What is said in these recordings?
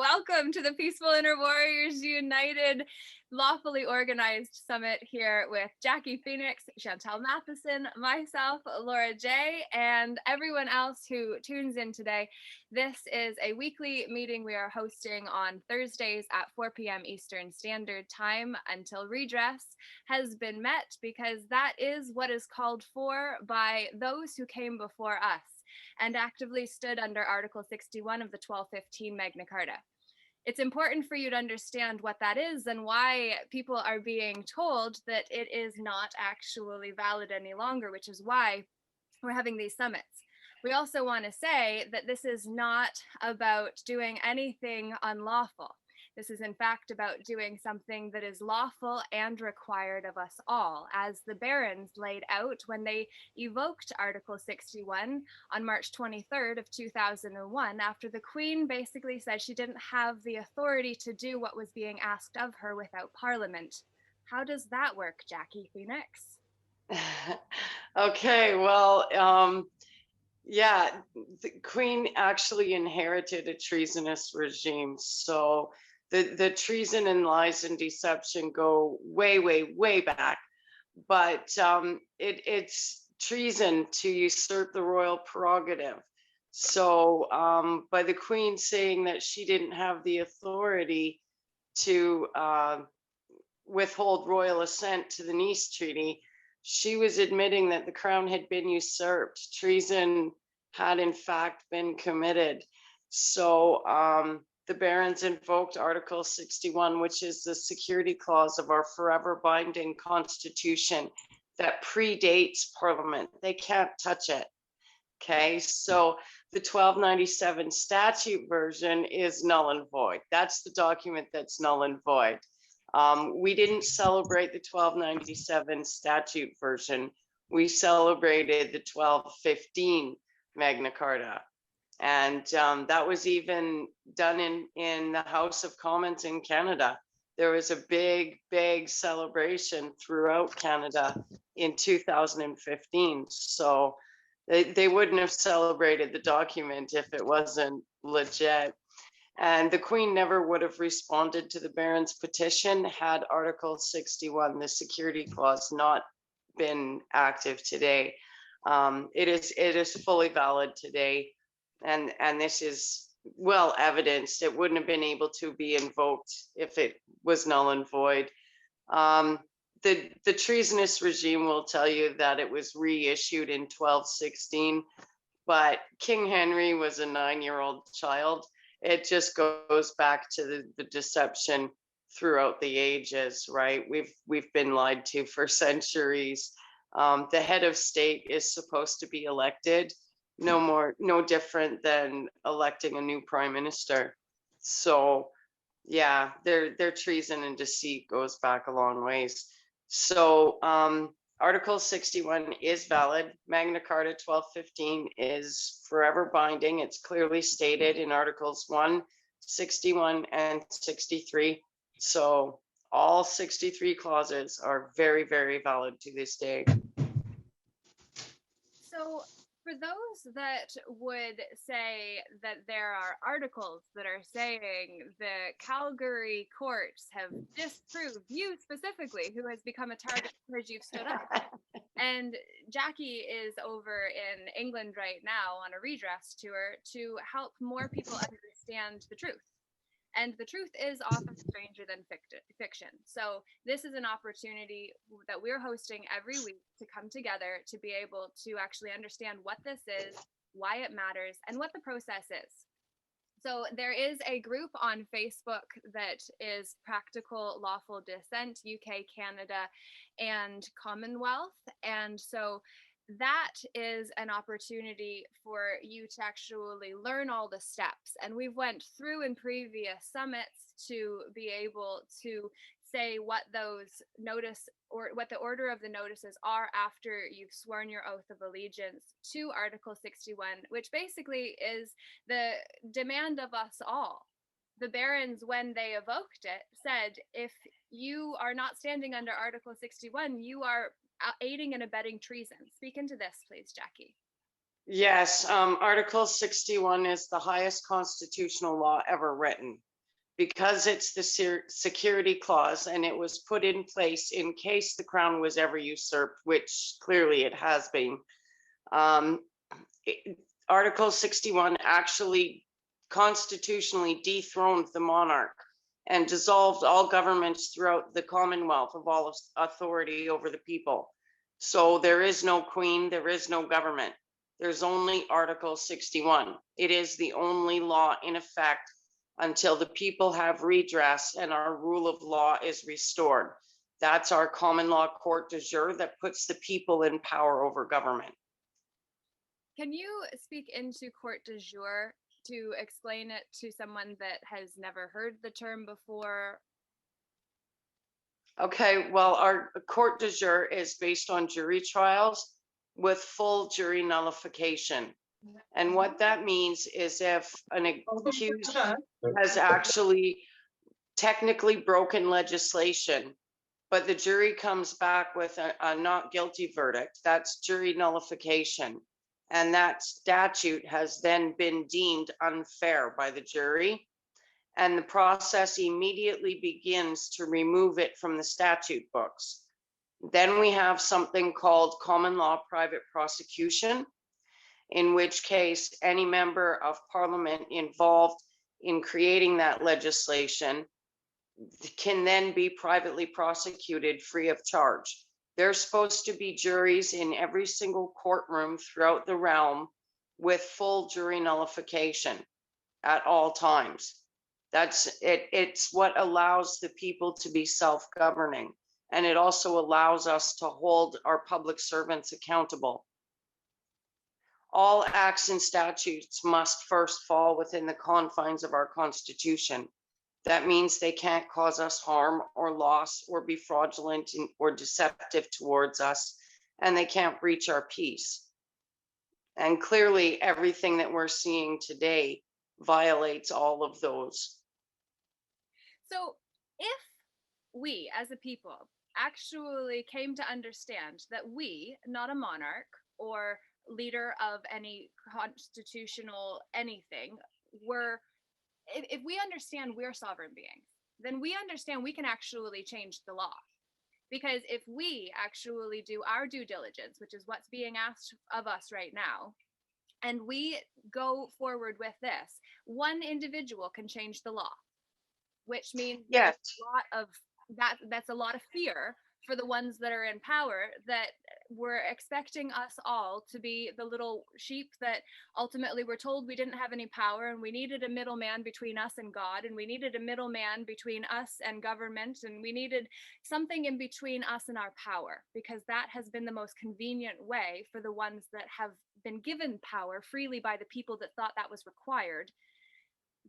Welcome to the Peaceful Inner Warriors United lawfully organized summit here with Jackie Phoenix, Chantel Matheson, myself, Laura J, and everyone else who tunes in today. This is a weekly meeting we are hosting on Thursdays at 4 p.m. Eastern Standard Time until redress has been met, because that is what is called for by those who came before us and actively stood under Article 61 of the 1215 Magna Carta. It's important for you to understand what that is and why people are being told that it is not actually valid any longer, which is why we're having these summits. We also want to say that this is not about doing anything unlawful. This is in fact about doing something that is lawful and required of us all, as the barons laid out when they evoked Article 61 on March 23rd of 2001, after the Queen basically said she didn't have the authority to do what was being asked of her without Parliament. How does that work, Jackie Phoenix? Okay, well, yeah, the Queen actually inherited a treasonous regime. So the treason and lies and deception go way, way, way back. But it's treason to usurp the royal prerogative. So by the Queen saying that she didn't have the authority to withhold royal assent to the Nice Treaty, she was admitting that the crown had been usurped. Treason had in fact been committed. So the barons invoked Article 61, which is the security clause of our forever binding constitution that predates Parliament. They can't touch it. Okay, so the 1297 statute version is null and void. That's the document that's null and void. We didn't celebrate the 1297 statute version. We celebrated the 1215 Magna Carta. And that was even done in the House of Commons in Canada. There was a big, big celebration throughout Canada in 2015. So they wouldn't have celebrated the document if it wasn't legit. And the Queen never would have responded to the Barons' petition had Article 61, the security clause, not been active today. It is fully valid today, and this is well evidenced. It wouldn't have been able to be invoked if it was null and void. The treasonous regime will tell you that it was reissued in 1216, but King Henry was a 9-year-old child. It just goes back to the deception throughout the ages, right? We've been lied to for centuries. The head of state is supposed to be elected, no different than electing a new prime minister. So yeah, their treason and deceit goes back a long ways. So Article 61 is valid. Magna Carta 1215 is forever binding. It's clearly stated in Articles 1, 61, and 63. So all 63 clauses are very, very valid to this day. So for those that would say that there are articles that are saying the Calgary courts have disproved you specifically, who has become a target because you've stood up. And Jackie is over in England right now on a redress tour to help more people understand the truth. And the truth is often stranger than fiction. So this is an opportunity that we're hosting every week to come together to be able to actually understand what this is, why it matters, and what the process is. So there is a group on Facebook that is Practical Lawful Dissent, UK, Canada, and Commonwealth. And so that is an opportunity for you to actually learn all the steps. And we've went through in previous summits to be able to say what those notice or what the order of the notices are after you've sworn your oath of allegiance to Article 61, which basically is the demand of us all. The barons, when they evoked it, said, if you are not standing under Article 61, you are aiding and abetting treason. Speak into this, please, Jackie. Yes, Article 61 is the highest constitutional law ever written. because it's the security clause and it was put in place in case the crown was ever usurped, which clearly it has been. Article 61 actually constitutionally dethroned the monarch and dissolved all governments throughout the Commonwealth of all authority over the people. So there is no queen, there is no government. There's only Article 61. It is the only law in effect until the people have redress and our rule of law is restored. That's our common law court de jure that puts the people in power over government. Can you speak into court de jure to explain it to someone that has never heard the term before? Okay, well, our court de jure is based on jury trials with full jury nullification. And what that means is if an accused has actually technically broken legislation, but the jury comes back with a not guilty verdict, that's jury nullification. And that statute has then been deemed unfair by the jury. And the process immediately begins to remove it from the statute books. Then we have something called common law private prosecution, in which case any member of parliament involved in creating that legislation can then be privately prosecuted free of charge. There's supposed to be juries in every single courtroom throughout the realm with full jury nullification at all times. That's it. It's what allows the people to be self-governing. And it also allows us to hold our public servants accountable. All acts and statutes must first fall within the confines of our Constitution. That means they can't cause us harm or loss or be fraudulent or deceptive towards us, and they can't breach our peace. And clearly, everything that we're seeing today violates all of those. So if we as a people actually came to understand that we, not a monarch or leader of any constitutional anything, if we understand we're sovereign beings, then we understand we can actually change the law. Because if we actually do our due diligence, which is what's being asked of us right now, and we go forward with this, one individual can change the law, which means yes, a lot of that's a lot of fear for the ones that are in power, that were expecting us all to be the little sheep that ultimately were told we didn't have any power, and we needed a middleman between us and God, and we needed a middleman between us and government, and we needed something in between us and our power, because that has been the most convenient way for the ones that have been given power freely by the people that thought that was required.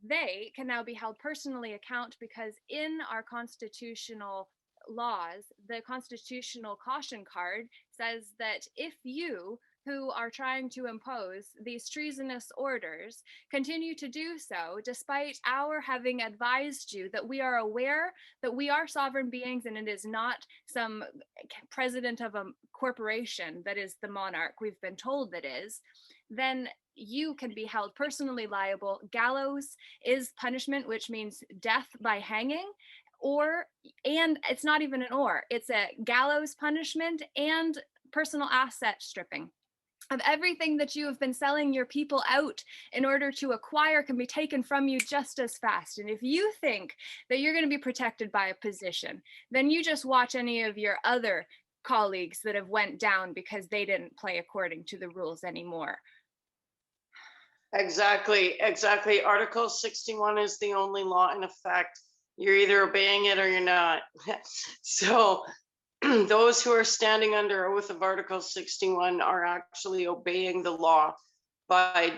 They can now be held personally account, because in our constitutional laws, the constitutional caution card says that if you, who are trying to impose these treasonous orders, continue to do so, despite our having advised you that we are aware that we are sovereign beings and it is not some president of a corporation that is the monarch we've been told that is, then you can be held personally liable. Gallows is punishment, which means death by hanging. And it's not even an or, it's a gallows punishment and personal asset stripping of everything that you have been selling your people out in order to acquire can be taken from you just as fast. And if you think that you're going to be protected by a position, then you just watch any of your other colleagues that have went down because they didn't play according to the rules anymore. Exactly. Article 61 is the only law in effect. You're either obeying it or you're not. So those who are standing under oath of Article 61 are actually obeying the law by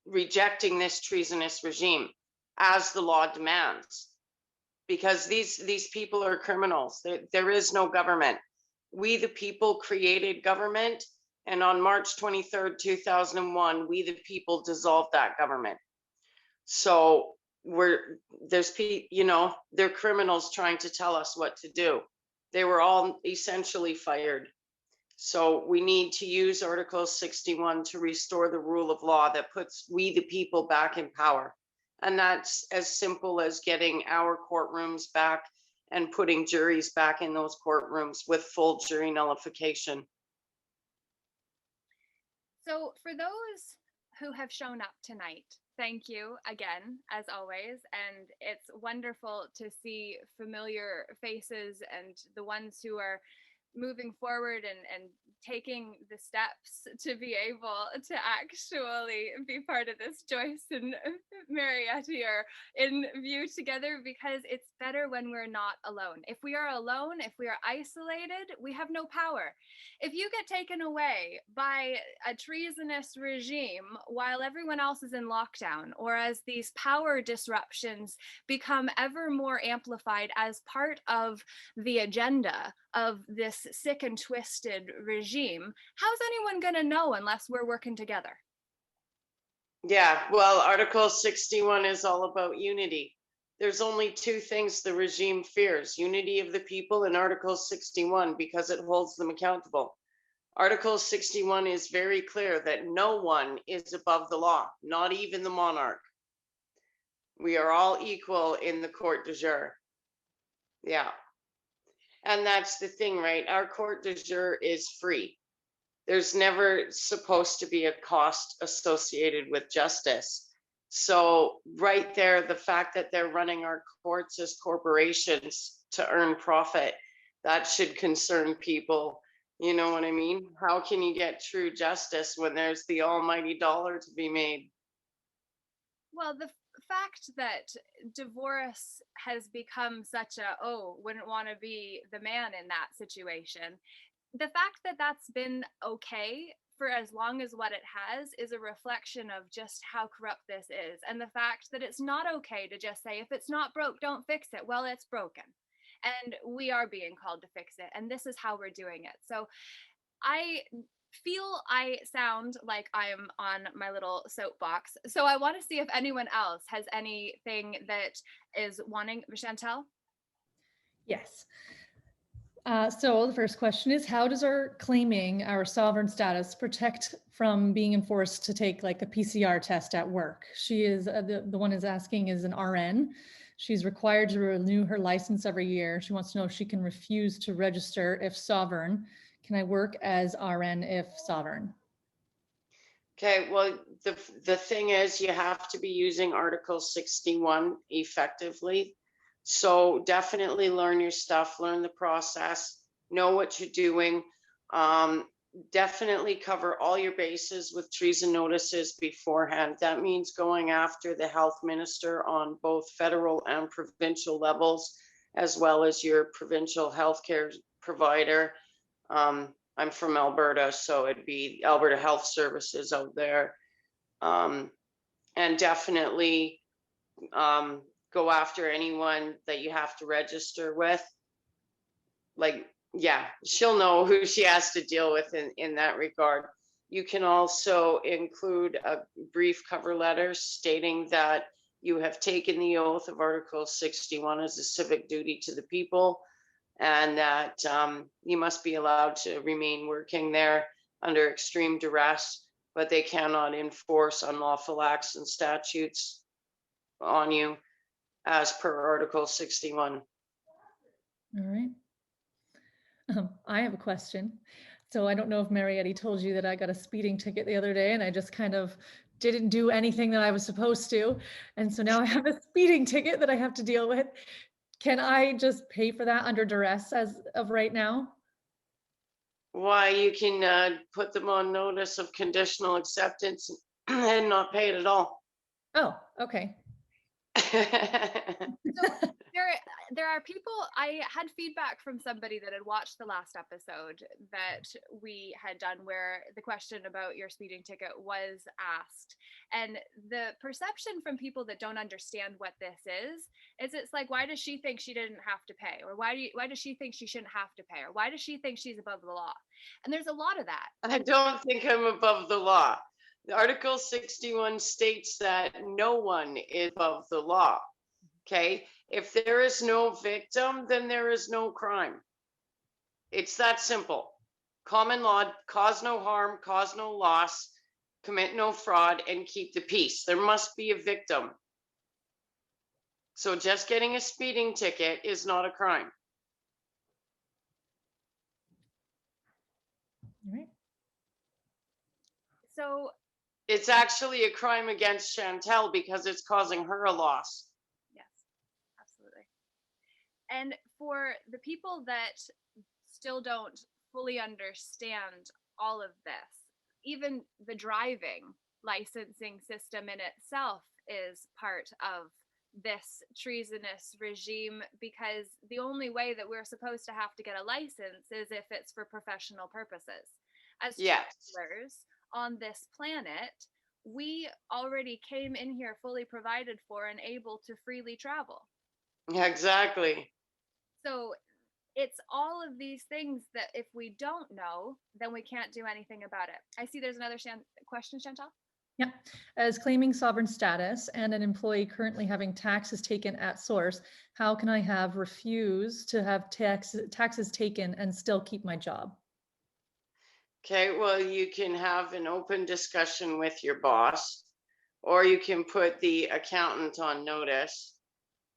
rejecting this treasonous regime as the law demands. Because these people are criminals. There is no government. We, the people, created government. And on March 23rd, 2001, we, the people, dissolved that government. So they're criminals trying to tell us what to do. They were all essentially fired. So we need to use Article 61 to restore the rule of law that puts we, the people, back in power. And that's as simple as getting our courtrooms back and putting juries back in those courtrooms with full jury nullification. So for those who have shown up tonight, thank you again, as always. And it's wonderful to see familiar faces and the ones who are moving forward and taking the steps to be able to actually be part of this. Joyce and Marietta are in view together, because it's better when we're not alone. If we are alone, if we are isolated, we have no power. If you get taken away by a treasonous regime while everyone else is in lockdown, or as these power disruptions become ever more amplified as part of the agenda of this sick and twisted regime, how's anyone going to know unless we're working together? Yeah, well, Article 61 is all about unity. There's only two things the regime fears: unity of the people, and Article 61, because it holds them accountable. Article 61 is very clear that no one is above the law, not even the monarch. We are all equal in the court de jure. Yeah. And that's the thing, right? Our court de jure is free. There's never supposed to be a cost associated with justice. So right there, the fact that they're running our courts as corporations to earn profit, that should concern people. You know what I mean? How can you get true justice when there's the almighty dollar to be made? Well, the fact that divorce has become such a, oh, wouldn't want to be the man in that situation, the fact that that's been okay for as long as what it has is a reflection of just how corrupt this is. And the fact that it's not okay to just say, if it's not broke, don't fix it. Well, it's broken. And we are being called to fix it. And this is how we're doing it. So I feel I sound like I'm on my little soapbox. So I want to see if anyone else has anything that is wanting. Chantel? Yes. So the first question is, how does our claiming our sovereign status protect from being enforced to take like a PCR test at work? She is, the one is asking is an RN. She's required to renew her license every year. She wants to know if she can refuse to register if sovereign. Can I work as RN if sovereign? Okay, well, the thing is, you have to be using Article 61 effectively. So definitely learn your stuff, learn the process, know what you're doing. Definitely cover all your bases with treason notices beforehand. That means going after the health minister on both federal and provincial levels, as well as your provincial healthcare provider. I'm from Alberta, so it'd be Alberta Health Services out there. And definitely go after anyone that you have to register with. Like, yeah, she'll know who she has to deal with in that regard. You can also include a brief cover letter stating that you have taken the oath of Article 61 as a civic duty to the people, and that you must be allowed to remain working there under extreme duress, but they cannot enforce unlawful acts and statutes on you as per Article 61. All right. I have a question. So I don't know if Marietta told you that I got a speeding ticket the other day and I just kind of didn't do anything that I was supposed to. And so now I have a speeding ticket that I have to deal with. Can I just pay for that under duress as of right now? Why, you can put them on notice of conditional acceptance and not pay it at all. Oh, okay. So there are people. I had feedback from somebody that had watched the last episode that we had done where the question about your speeding ticket was asked, and the perception from people that don't understand what this is it's like, why does she think she didn't have to pay, or why does she think she shouldn't have to pay, or why does she think she's above the law? And there's a lot of that. I don't think I'm above the law. Article 61 states that no one is above the law. Okay, if there is no victim, then there is no crime. It's that simple. Common law: cause no harm, cause no loss, commit no fraud, and keep the peace. There must be a victim. So just getting a speeding ticket is not a crime. All right. So It's actually a crime against Chantel because it's causing her a loss. yes, absolutely. And for the people that still don't fully understand all of this, even the driving licensing system in itself is part of this treasonous regime, because the only way that we're supposed to have to get a license is if it's for professional purposes. As Yes. travelers on this planet, we already came in here fully provided for and able to freely travel. Exactly. So it's all of these things that if we don't know, then we can't do anything about it. I see there's another question, Chantal. Yeah. As claiming sovereign status and an employee currently having taxes taken at source, how can I have refused to have taxes taken and still keep my job? Okay, well, you can have an open discussion with your boss, or you can put the accountant on notice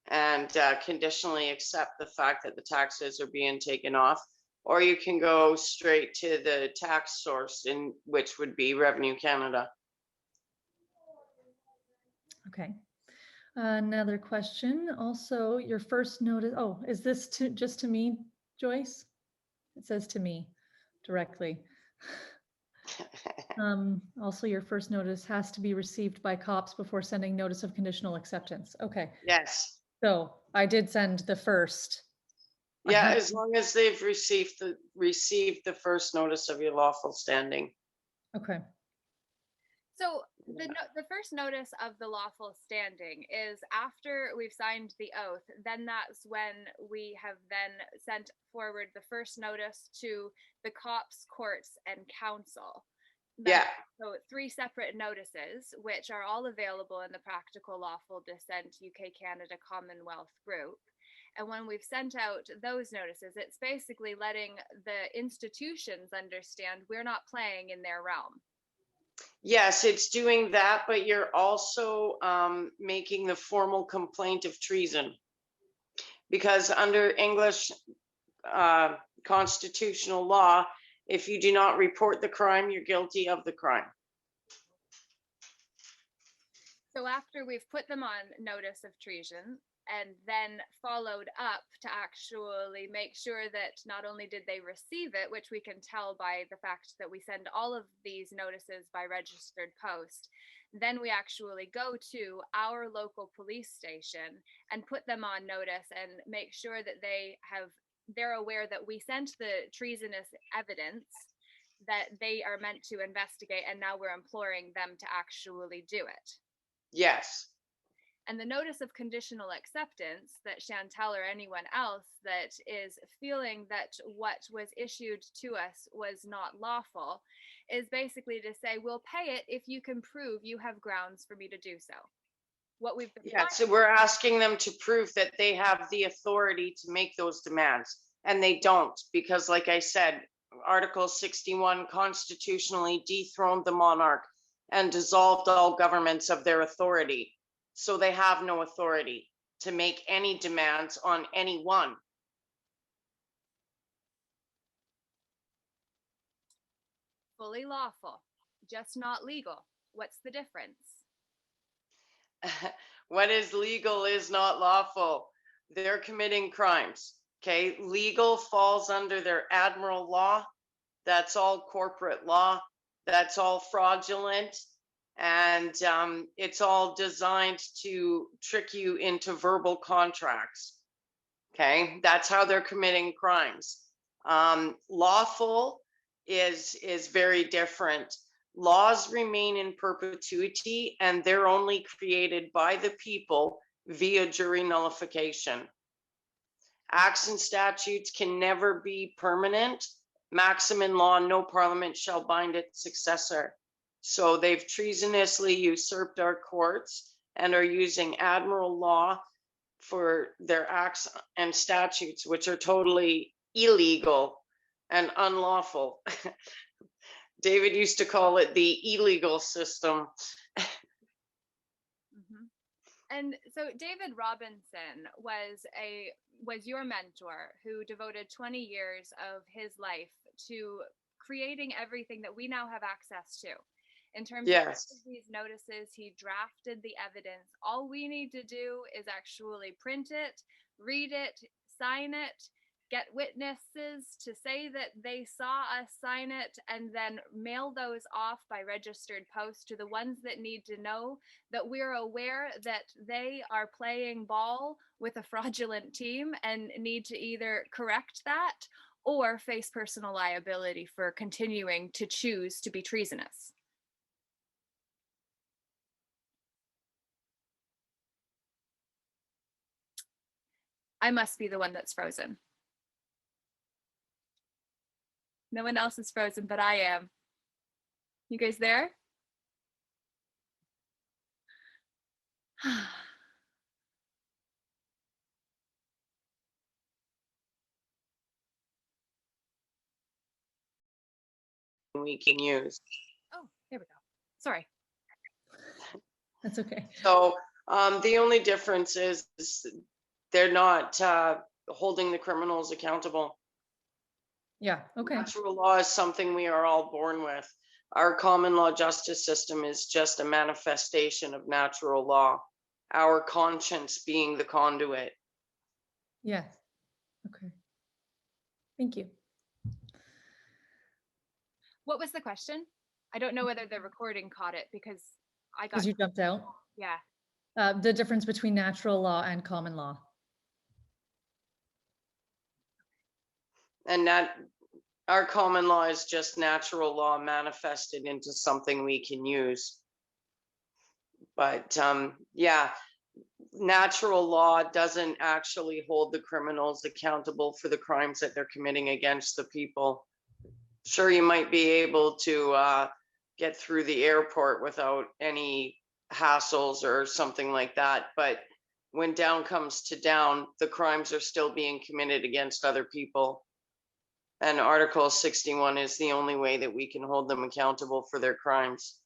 and conditionally accept the fact that the taxes are being taken off, or you can go straight to the tax source, in which would be Revenue Canada. Okay. Another question. Also, your first notice. Oh, is this just to me, Joyce? It says to me directly. Also, your first notice has to be received by cops before sending notice of conditional acceptance. Okay. Yes. So I did send the first. Yeah, as long as they've received the first notice of your lawful standing. Okay. So the first notice of the lawful standing is after we've signed the oath. Then that's when we have then sent forward the first notice to the cops, courts, and council. Yeah. So 3 separate notices, which are all available in the Practical Lawful Descent UK Canada Commonwealth group. And when we've sent out those notices, it's basically letting the institutions understand we're not playing in their realm. Yes, it's doing that, but you're also making the formal complaint of treason, because under English constitutional law, if you do not report the crime, you're guilty of the crime. So after we've put them on notice of treason and then followed up to actually make sure that not only did they receive it, which we can tell by the fact that we send all of these notices by registered post, then we actually go to our local police station and put them on notice and make sure that they're aware that we sent the treasonous evidence that they are meant to investigate, and now we're imploring them to actually do it. Yes. And the notice of conditional acceptance that Chantel or anyone else that is feeling that what was issued to us was not lawful is basically to say, we'll pay it if you can prove you have grounds for me to do so. What we've been so we're asking them to prove that they have the authority to make those demands, and they don't, because like I said, Article 61 constitutionally dethroned the monarch and dissolved all governments of their authority. So they have no authority to make any demands on anyone. fully lawful, just not legal. What's the difference? What is legal is not lawful. They're committing crimes. Okay, legal falls under their admiral law. That's all corporate law. That's all fraudulent. And it's all designed to trick you into verbal contracts. Okay, that's how they're committing crimes. Lawful is very different. Laws remain in perpetuity, and they're only created by the people via jury nullification. Acts and statutes can never be permanent. Maxim in law, no parliament shall bind its successor. So they've treasonously usurped our courts and are using admiral law for their acts and statutes, which are totally illegal and unlawful. David used to call it the illegal system. And so David Robinson was your mentor who devoted 20 years of his life to creating everything that we now have access to. In terms Yes. of these notices, he drafted the evidence. All we need to do is actually print it, read it, sign it, get witnesses to say that they saw us sign it, and then mail those off by registered post to the ones that need to know that we're aware that they are playing ball with a fraudulent team and need to either correct that or face personal liability for continuing to choose to be treasonous. I must be the one that's frozen. No one else is frozen, but I am. You guys there? We can use. Oh, there we go. Sorry. That's okay. So the only difference is they're not holding the criminals accountable. Yeah, okay. Natural law is something we are all born with. Our common law justice system is just a manifestation of natural law, our conscience being the conduit. Yeah, okay. Thank you. What was the question? I don't know whether the recording caught it because I got. Because you jumped out? Yeah. The difference between natural law and common law. And that our common law is just natural law manifested into something we can use. But yeah, natural law doesn't actually hold the criminals accountable for the crimes that they're committing against the people. Sure, you might be able to get through the airport without any hassles or something like that, but when down comes to down, the crimes are still being committed against other people. And Article 61 is the only way that we can hold them accountable for their crimes.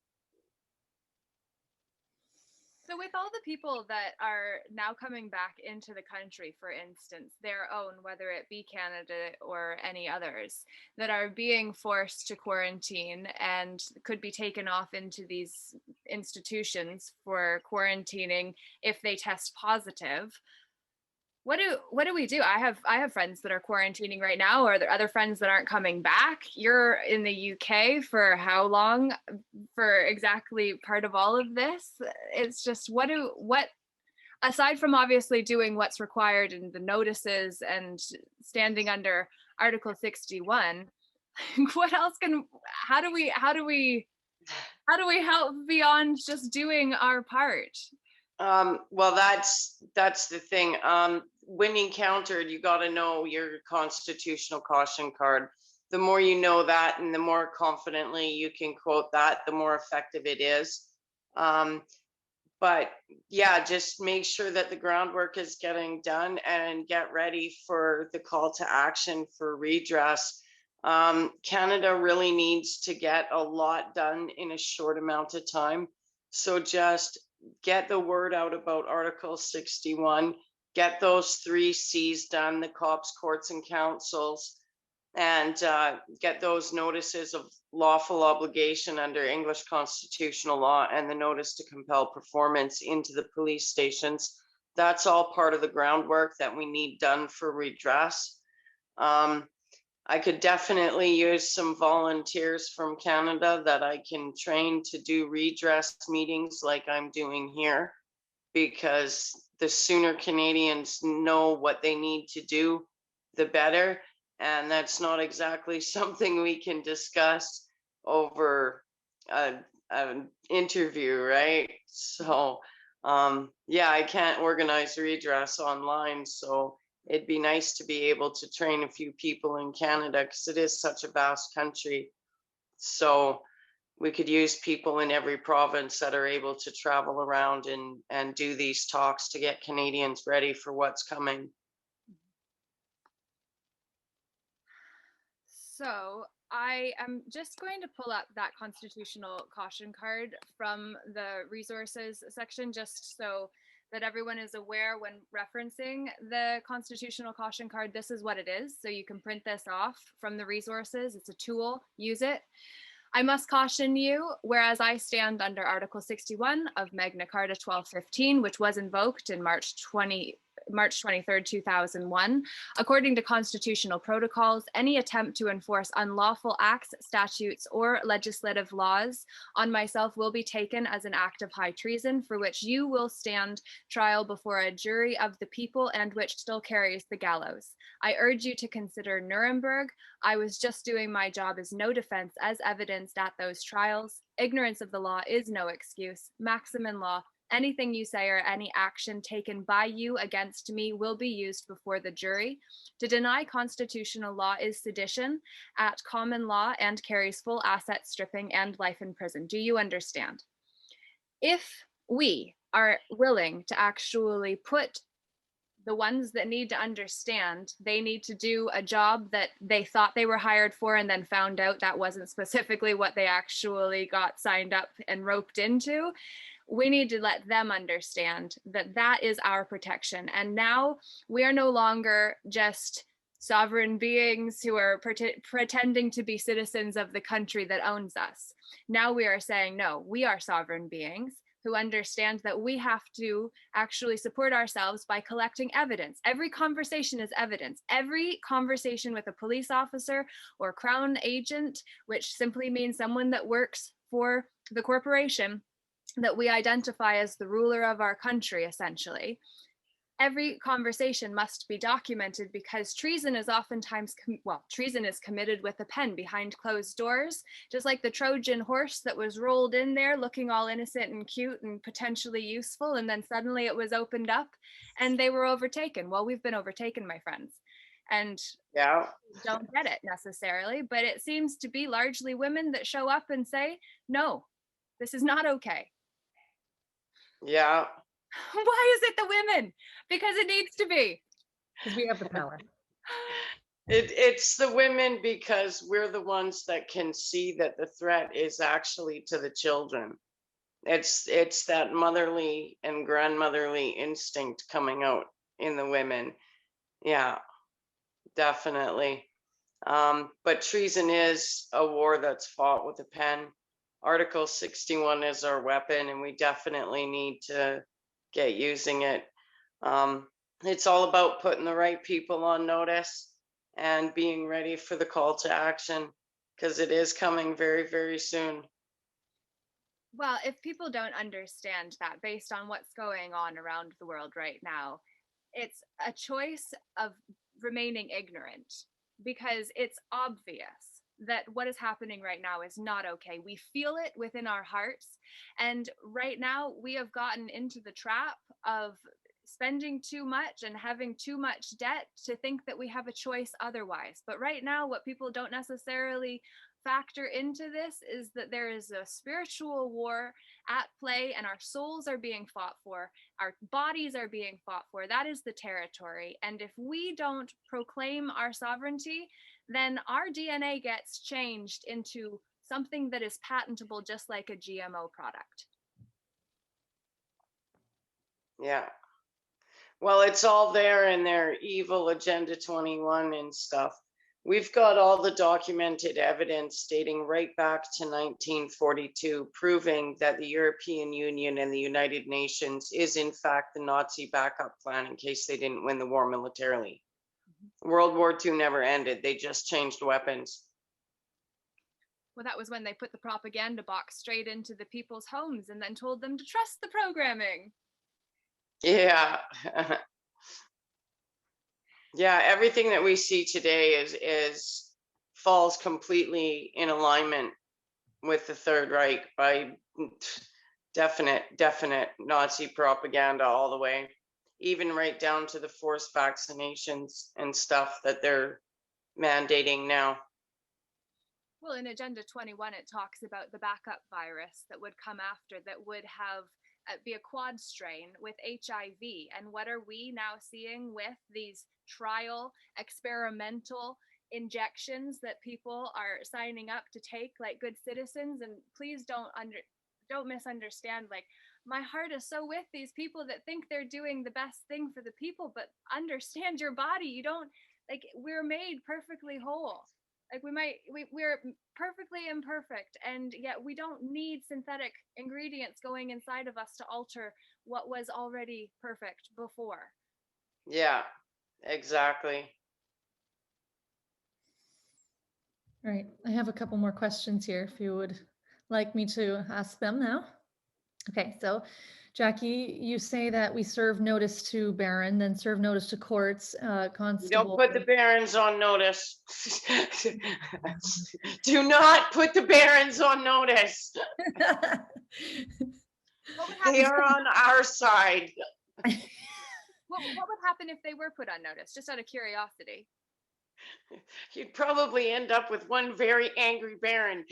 So with all the people that are now coming back into the country, for instance, their own, whether it be Canada or any others, that are being forced to quarantine and could be taken off into these institutions for quarantining if they test positive, what do we do? I have friends that are quarantining right now, or there are other friends that aren't coming back. You're in the UK for how long for exactly part of all of this? It's just what aside from obviously doing what's required in the notices and standing under Article 61, what else how do we help beyond just doing our part? Well, that's the thing. When encountered, you got to know your constitutional caution card. The more you know that, and the more confidently you can quote that, the more effective it is. But yeah, just make sure that the groundwork is getting done and get ready for the call to action for redress. Canada really needs to get a lot done in a short amount of time. So just get the word out about Article 61, get those 3 C's done, the cops, courts, and councils, and get those notices of lawful obligation under English constitutional law and the notice to compel performance into the police stations. That's all part of the groundwork that we need done for redress. I could definitely use some volunteers from Canada that I can train to do redress meetings like I'm doing here, because the sooner Canadians know what they need to do, the better. And that's not exactly something we can discuss over an interview, right? So yeah, I can't organize redress online. So it'd be nice to be able to train a few people in Canada because it is such a vast country. So we could use people in every province that are able to travel around and do these talks to get Canadians ready for what's coming. So I am just going to pull up that constitutional caution card from the resources section, just so that everyone is aware when referencing the constitutional caution card, this is what it is. So you can print this off from the resources. It's a tool, use it. I must caution you, whereas I stand under Article 61 of Magna Carta 1215, which was invoked in March 23rd, 2001. According to constitutional protocols, any attempt to enforce unlawful acts, statutes, or legislative laws on myself will be taken as an act of high treason, for which you will stand trial before a jury of the people and which still carries the gallows. I urge you to consider Nuremberg. I was just doing my job as no defense as evidenced at those trials. Ignorance of the law is no excuse. Maxim in law, anything you say or any action taken by you against me will be used before the jury. To deny constitutional law is sedition at common law and carries full asset stripping and life in prison. Do you understand? If we are willing to actually put the ones that need to understand, they need to do a job that they thought they were hired for and then found out that wasn't specifically what they actually got signed up and roped into. We need to let them understand that that is our protection. And now we are no longer just sovereign beings who are pretending to be citizens of the country that owns us. Now we are saying, no, we are sovereign beings who understand that we have to actually support ourselves by collecting evidence. Every conversation is evidence. Every conversation with a police officer or crown agent, which simply means someone that works for the corporation that we identify as the ruler of our country, essentially. Every conversation must be documented because treason is oftentimes, treason is committed with a pen behind closed doors, just like the Trojan horse that was rolled in there looking all innocent and cute and potentially useful. And then suddenly it was opened up and they were overtaken. Well, we've been overtaken, my friends. And Yeah. don't get it necessarily, but it seems to be largely women that show up and say, no, this is not okay. Yeah. Why is it the women? Because it needs to be. Because we have the power. It's the women because we're the ones that can see that the threat is actually to the children. It's that motherly and grandmotherly instinct coming out in the women. Yeah, definitely. But treason is a war that's fought with a pen. Article 61 is our weapon, and we definitely need to get using it. It's all about putting the right people on notice and being ready for the call to action, because it is coming very, very soon. Well, if people don't understand that based on what's going on around the world right now, it's a choice of remaining ignorant because it's obvious that what is happening right now is not okay. We feel it within our hearts. And right now, we have gotten into the trap of spending too much and having too much debt to think that we have a choice otherwise. But right now, what people don't necessarily factor into this is that there is a spiritual war at play and our souls are being fought for, our bodies are being fought for. That is the territory. And if we don't proclaim our sovereignty, then our DNA gets changed into something that is patentable, just like a GMO product. Yeah. Well, it's all there in their evil Agenda 21 and stuff. We've got all the documented evidence dating right back to 1942, proving that the European Union and the United Nations is in fact the Nazi backup plan in case they didn't win the war militarily. World War II never ended. They just changed weapons. Well, that was when they put the propaganda box straight into the people's homes and then told them to trust the programming. Yeah. Yeah, everything that we see today is falls completely in alignment with the Third Reich by definite Nazi propaganda all the way, even right down to the forced vaccinations and stuff that they're mandating now. Well, in Agenda 21, it talks about the backup virus that would come after that would have be a quad strain with HIV. And what are we now seeing with these trial experimental injections that people are signing up to take like good citizens? And please don't misunderstand, like my heart is so with these people that think they're doing the best thing for the people, but understand your body. You don't, like, we're made perfectly whole. Like, we're perfectly imperfect, and yet we don't need synthetic ingredients going inside of us to alter what was already perfect before. Yeah, exactly. All right, I have a couple more questions here if you would like me to ask them now. Okay, so Jackie, you say that we serve notice to Baron, then serve notice to courts, Don't constable. put the barons on notice. Do not put the barons on notice. What would They happen? are on our side. What would happen if they were put on notice? Just out of curiosity. You'd probably end up with one very angry baron.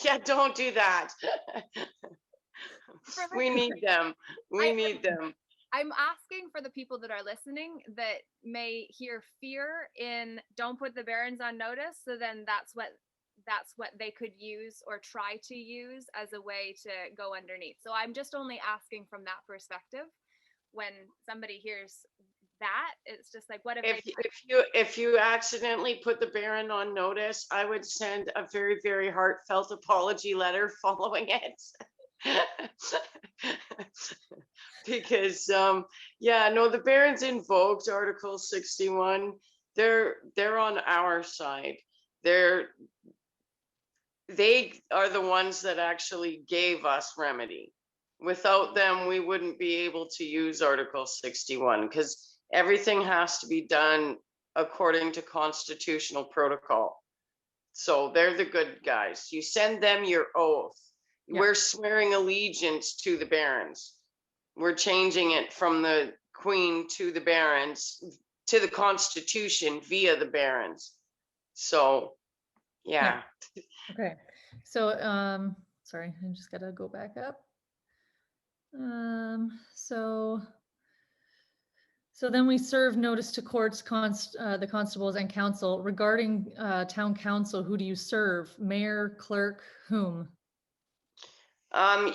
Yeah, don't do that. We need them. We need them. I'm asking for the people that are listening that may hear fear in "don't put the barons on notice," so then that's what they could use or try to use as a way to go underneath. So I'm just only asking from that perspective. When somebody hears that, it's just like, what if you accidentally put the baron on notice, I would send a very, very heartfelt apology letter following it. Because yeah, no, the barons invoked Article 61. They're on our side. They are the ones that actually gave us remedy. Without them, we wouldn't be able to use Article 61 because everything has to be done according to constitutional protocol. So they're the good guys. You send them your oath. Yeah. We're swearing allegiance to the barons. We're changing it from the queen to the barons to the constitution via the barons. So yeah. Okay. So sorry, I just gotta go back up. So then we serve notice to courts, the constables and council. Regarding town council, who do you serve? Mayor, clerk, whom?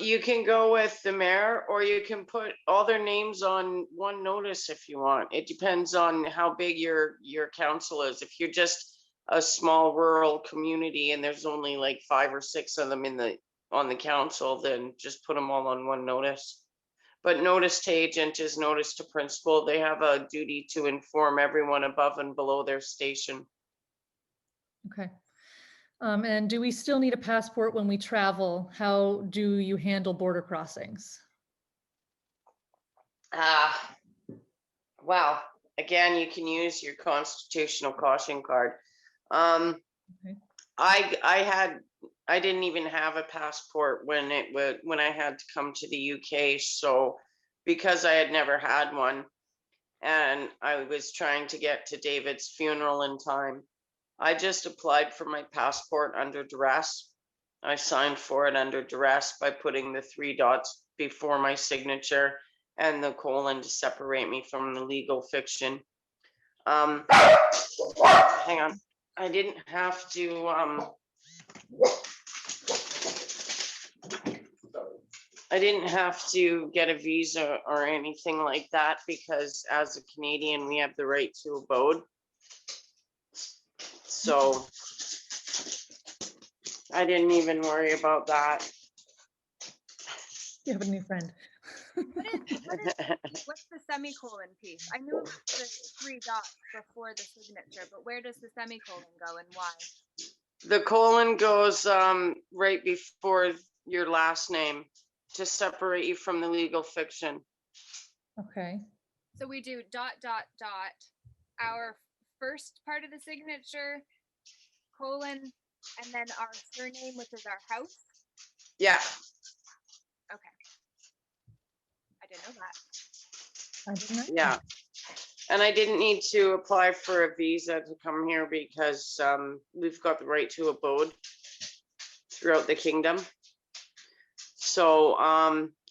You can go with the mayor, or you can put all their names on one notice if you want. It depends on how big your council is. If you're just a small rural community and there's only like 5 or 6 of them on the council, then just put them all on one notice. But notice to agent is notice to principal. They have a duty to inform everyone above and below their station. Okay. And do we still need a passport when we travel? How do you handle border crossings? Well, again, you can use your constitutional caution card. Okay. I didn't even have a passport when I had to come to the UK. So because I had never had one and I was trying to get to David's funeral in time, I just applied for my passport under duress. I signed for it under duress by putting the 3 dots before my signature and the colon to separate me from the legal fiction. Hang on. I didn't have to get a visa or anything like that because as a Canadian, we have the right to abode. So I didn't even worry about that. You have a new friend. What's the semicolon piece? I knew the 3 dots before the signature, but where does the semicolon go and why? The colon goes right before your last name to separate you from the legal fiction. Okay. So we do ... our first part of the signature, colon, and then our surname, which is our house. Yeah. Okay. I didn't know that. I didn't know. Yeah. And I didn't need to apply for a visa to come here because we've got the right to abode throughout the kingdom. So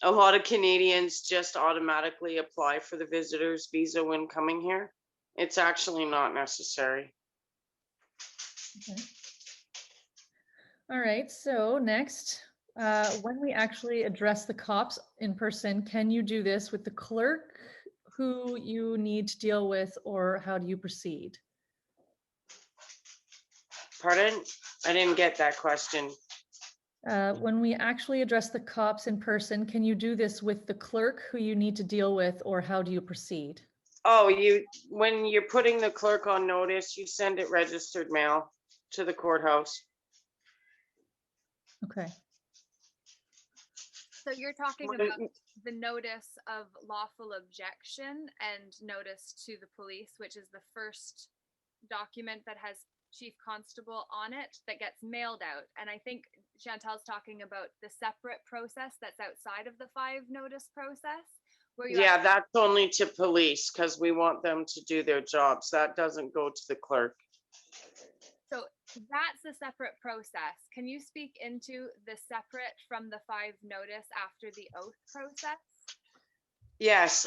a lot of Canadians just automatically apply for the visitor's visa when coming here. It's actually not necessary. Okay. All right, so next, when we actually address the cops in person, can you do this with the clerk who you need to deal with, or how do you proceed? Pardon? I didn't get that question. When we actually address the cops in person, can you do this with the clerk who you need to deal with, or how do you proceed? Oh, when you're putting the clerk on notice, you send it registered mail to the courthouse. Okay. So you're talking When- about the notice of lawful objection and notice to the police, which is the first document that has chief constable on it that gets mailed out. And I think Chantal's talking about the separate process that's outside of the 5 notice process. Where you Yeah, that's only to police because we want them to do their jobs. That doesn't go to the clerk. So that's a separate process. Can you speak into the separate from the 5 notice after the oath process? Yes,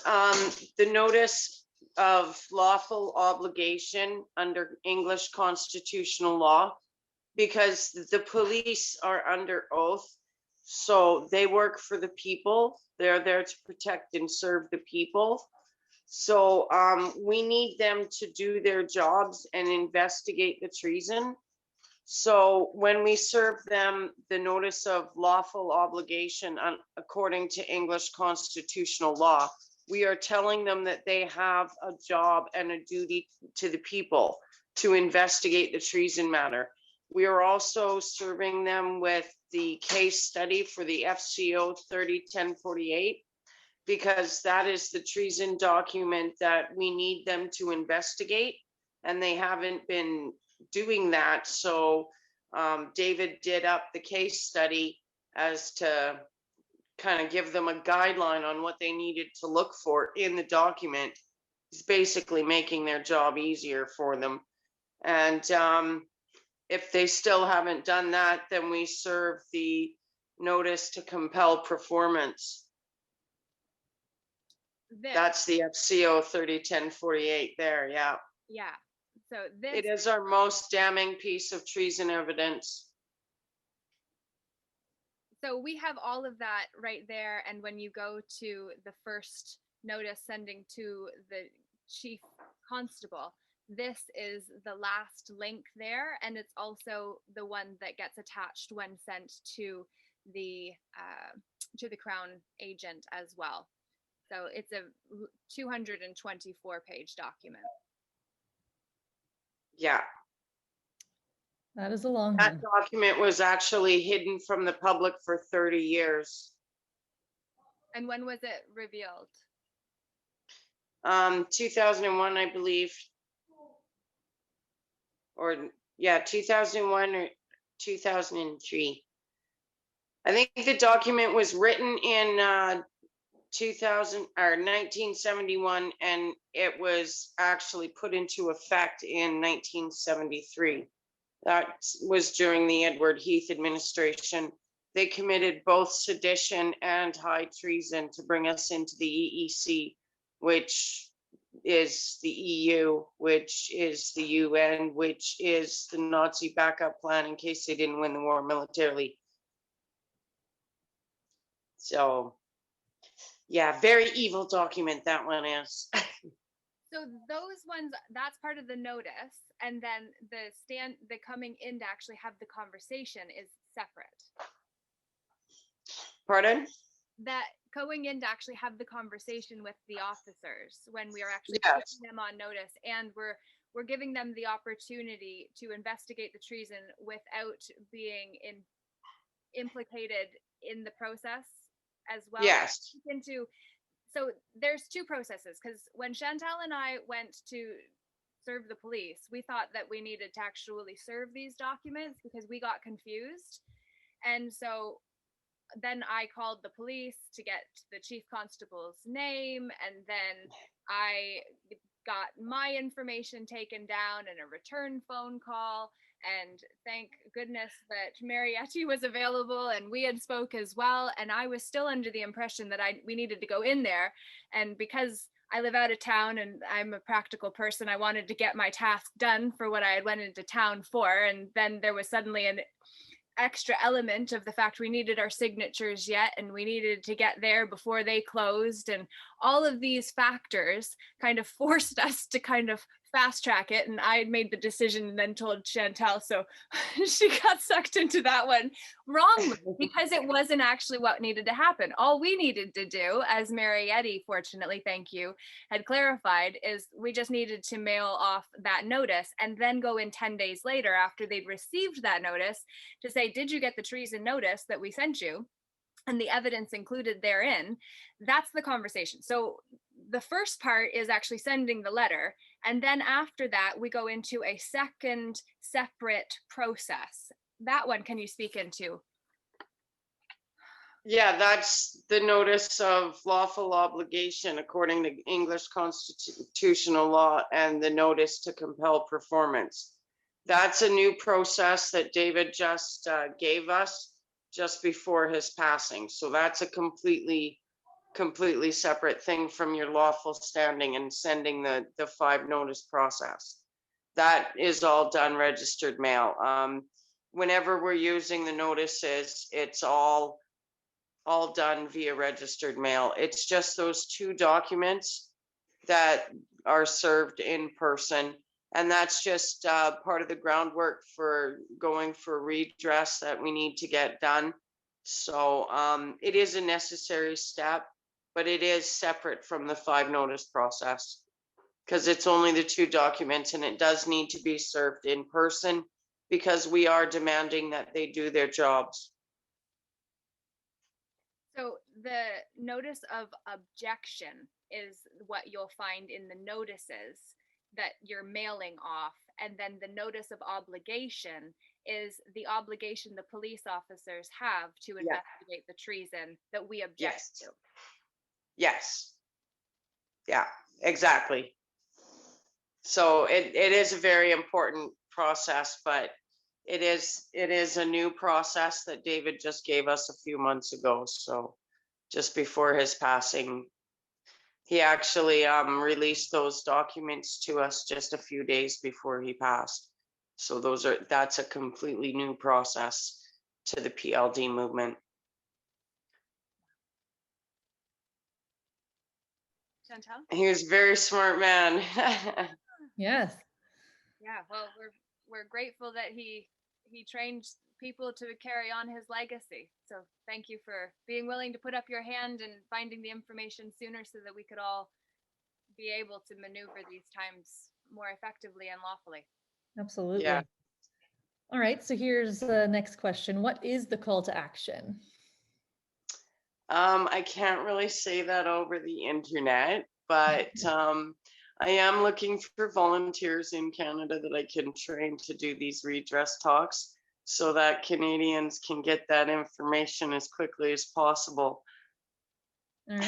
the notice of lawful obligation under English constitutional law, because the police are under oath, so they work for the people. They're there to protect and serve the people. So we need them to do their jobs and investigate the treason. So when we serve them the notice of lawful obligation according to English constitutional law, we are telling them that they have a job and a duty to the people to investigate the treason matter. We are also serving them with the case study for the FCO 30-1048, because that is the treason document that we need them to investigate, and they haven't been doing that. So David did up the case study as to kind of give them a guideline on what they needed to look for in the document. It's basically making their job easier for them. And if they still haven't done that, then we serve the notice to compel performance. That's the FCO 30-1048 there, yeah. Yeah. So this It is our most damning piece of treason evidence. So we have all of that right there. And when you go to the first notice sending to the chief constable, this is the last link there. And it's also the one that gets attached when sent to the Crown agent as well. So it's a 224-page document. Yeah. That is a long That one. document was actually hidden from the public for 30 years. And when was it revealed? 2001, I believe. Or yeah, 2001 or 2003. I think the document was written in 2000 or 1971, and it was actually put into effect in 1973. That was during the Edward Heath administration. They committed both sedition and high treason to bring us into the EEC, which is the EU, which is the UN, which is the Nazi backup plan in case they didn't win the war militarily. So, yeah, very evil document that one is. So those ones, that's part of the notice, and then the coming in to actually have the conversation is separate. Pardon? That going in to actually have the conversation with the officers when we are actually Yes. putting them on notice, and we're giving them the opportunity to investigate the treason without being implicated in the process as well. Yes. So there's 2 processes, because when Chantal and I went to serve the police, we thought that we needed to actually serve these documents because we got confused. And so then I called the police to get the chief constable's name, and then I got my information taken down and a return phone call. And thank goodness that Marietti was available, and we had spoke as well. And I was still under the impression that we needed to go in there. And because I live out of town and I'm a practical person, I wanted to get my task done for what I had went into town for. And then there was suddenly extra element of the fact we needed our signatures yet, and we needed to get there before they closed, and all of these factors kind of forced us to kind of fast track it. And I had made the decision and then told Chantel, so she got sucked into that one wrongly because it wasn't actually what needed to happen. All we needed to do, as Marietti, fortunately, thank you, had clarified, is we just needed to mail off that notice and then go in 10 days later after they'd received that notice to say, did you get the treason notice that we sent you? And the evidence included therein. That's the conversation. So the first part is actually sending the letter. And then after that, we go into a second separate process. That one, can you speak into? Yeah, that's the notice of lawful obligation according to English constitutional law and the notice to compel performance. That's a new process that David just gave us just before his passing. So that's a completely separate thing from your lawful standing and sending the 5 notice process. That is all done registered mail. Whenever we're using the notices, it's all done via registered mail. It's just those 2 documents that are served in person. And that's just part of the groundwork for going for redress that we need to get done. So it is a necessary step, but it is separate from the 5 notice process because it's only the 2 documents, and it does need to be served in person because we are demanding that they do their jobs. So the notice of objection is what you'll find in the notices that you're mailing off. And then the notice of obligation is the obligation the police officers have to investigate the treason that we object to. Yes. Yeah, exactly. So it is a very important process, but it is a new process that David just gave us a few months ago. So just before his passing, he actually released those documents to us just a few days before he passed. So that's a completely new process to the PLD movement. Chantal? He was a very smart man. Yes. Yeah, well, we're grateful that he trained people to carry on his legacy. So thank you for being willing to put up your hand and finding the information sooner so that we could all be able to maneuver these times more effectively and lawfully. Absolutely. Yeah. All right, so here's the next question. What is the call to action? I can't really say that over the internet, but I am looking for volunteers in Canada that I can train to do these redress talks so that Canadians can get that information as quickly as possible. All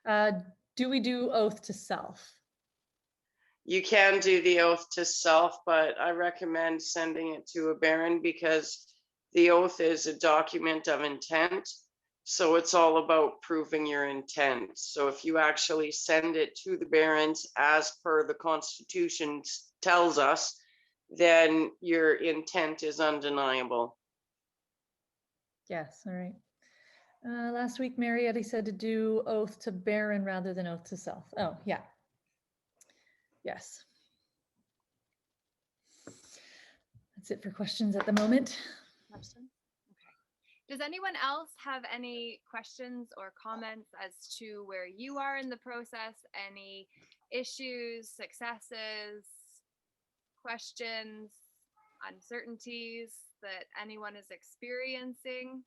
right. Do we do oath to self? You can do the oath to self, but I recommend sending it to a baron because the oath is a document of intent. So it's all about proving your intent. So if you actually send it to the barons as per the Constitution tells us, then your intent is undeniable. Yes, all right. Last week, Marietti said to do oath to baron rather than oath to self. Oh, yeah. Yes. That's it for questions at the moment. Question? Okay. Does anyone else have any questions or comments as to where you are in the process? Any issues, successes, questions, uncertainties that anyone is experiencing?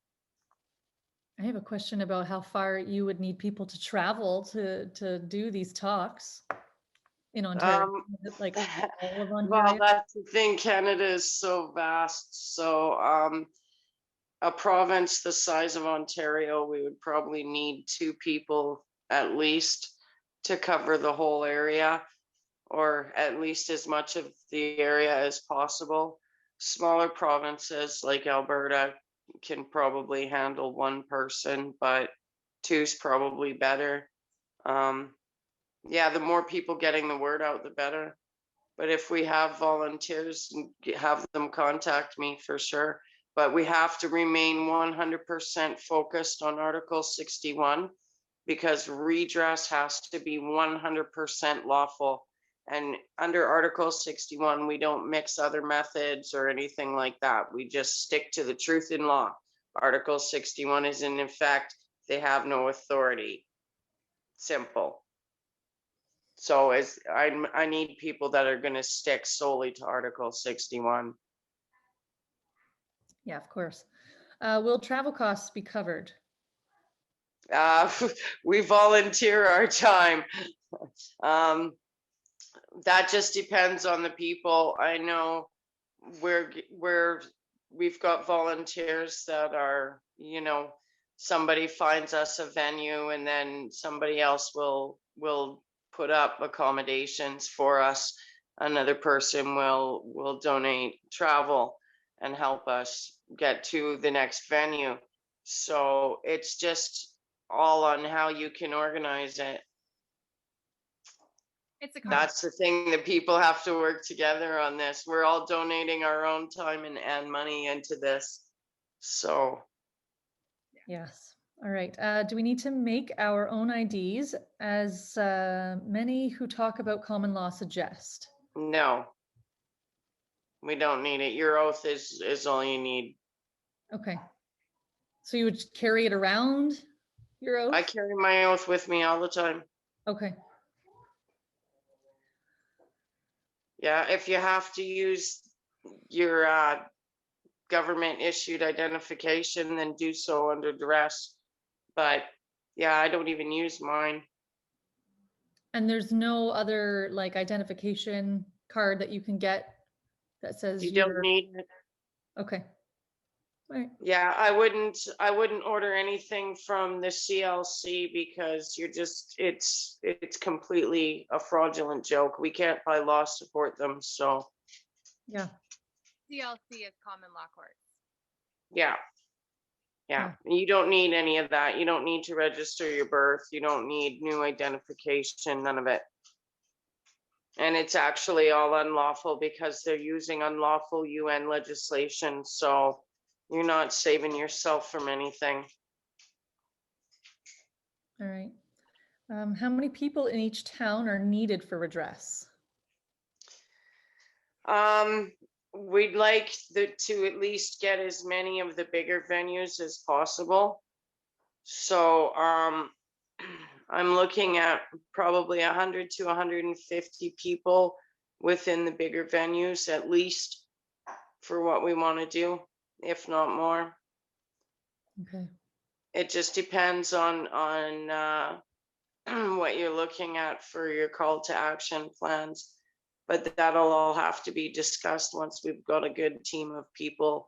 I have a question about how far you would need people to travel to do these talks in Ontario. Is it like all of Ontario? Well, that's the thing. Canada is so vast. So a province the size of Ontario, we would probably need 2 people at least to cover the whole area, or at least as much of the area as possible. Smaller provinces like Alberta can probably handle 1 person, but 2's probably better. Yeah, the more people getting the word out, the better. But if we have volunteers, have them contact me for sure. but we have to remain 100% focused on Article 61 because redress has to be 100% lawful. And under Article 61, we don't mix other methods or anything like that. We just stick to the truth in law. Article 61 is in effect. They have no authority. Simple. So I need people that are going to stick solely to Article 61. Yeah, of course. Will travel costs be covered? We volunteer our time. That just depends on the people. I know we've got volunteers that are, somebody finds us a venue and then somebody else will put up accommodations for us. Another person will donate travel and help us get to the next venue. So it's just all on how you can organize it. That's the thing that people have to work together on this. We're all donating our own time and money into this. So. Yes. All right. Do we need to make our own IDs as many who talk about common law suggest? No. We don't need it. Your oath is all you need. Okay. So you would carry it around, your oath? I carry my oath with me all the time. Okay. Yeah, if you have to use your government issued identification, then do so under duress. But yeah, I don't even use mine. And there's no other like identification card that you can get that says you don't need it. Okay. All right. Yeah, I wouldn't order anything from the CLC because it's completely a fraudulent joke. We can't by law support them. So yeah. CLC is common law courts. Yeah. You don't need any of that. You don't need to register your birth. You don't need new identification, none of it. And it's actually all unlawful because they're using unlawful UN legislation. So you're not saving yourself from anything. All right. How many people in each town are needed for redress? We'd like to at least get as many of the bigger venues as possible. So I'm looking at probably 100 to 150 people within the bigger venues, at least, for what we want to do, if not more. Okay. It just depends on what you're looking at for your call to action plans. But that'll all have to be discussed once we've got a good team of people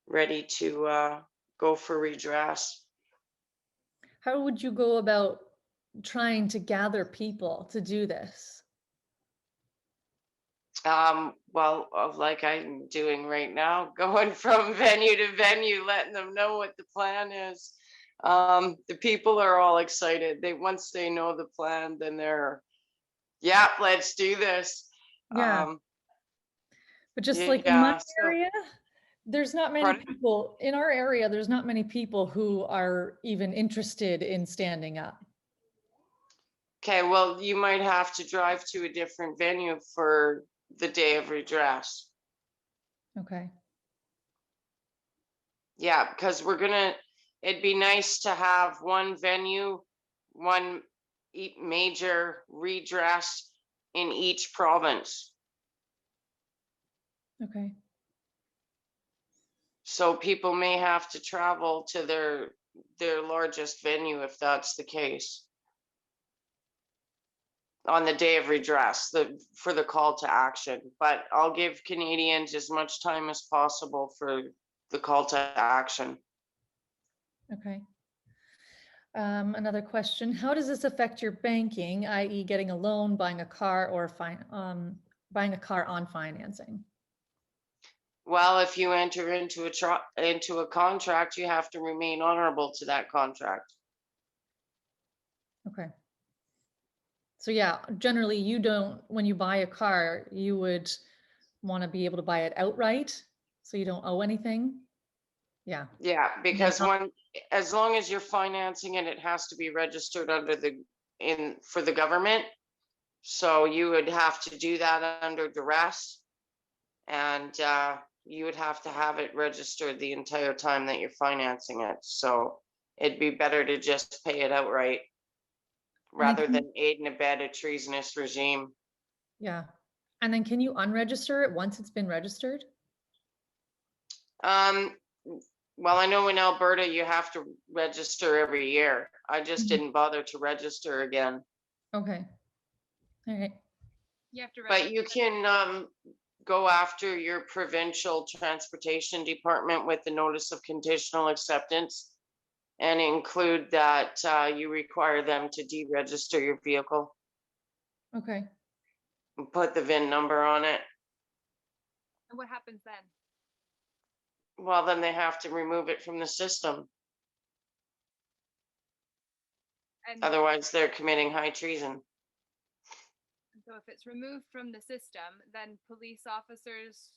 ready to go for redress. How would you go about trying to gather people to do this? Well, like I'm doing right now, going from venue to venue, letting them know what the plan is. The people are all excited. Once they know the plan, then they're, yeah, let's do this. Yeah. But just like in my area, there's not many people in our area. There's not many people who are even interested in standing up. Okay, well, you might have to drive to a different venue for the day of redress. Okay. Yeah, because it'd be nice to have one venue, one major redress in each province. Okay. So people may have to travel to their largest venue if that's the case. On the day of redress, for the call to action. But I'll give Canadians as much time as possible for the call to action. Okay. Another question, how does this affect your banking, i.e. getting a loan, buying a car, or buying a car on financing? Well, if you enter into a contract, you have to remain honorable to that contract. Okay. So yeah, generally you don't, when you buy a car, you would want to be able to buy it outright so you don't owe anything? Yeah. Yeah, because not- as long as you're financing it, it has to be registered under for the government. So you would have to do that under duress, and you would have to have it registered the entire time that you're financing it. So it'd be better to just pay it outright rather than aid and abet a treasonous regime. Yeah. And then can you unregister it once it's been registered? Well, I know in Alberta you have to register every year. I just didn't bother to register again. Okay. All right. You have to But you can go after your provincial transportation department with the notice of conditional acceptance and include that you require them to deregister your vehicle Okay. and put the VIN number on it. And what happens then? Well, then they have to remove it from the system. And Otherwise, they're committing high treason. so if it's removed from the system, then police officers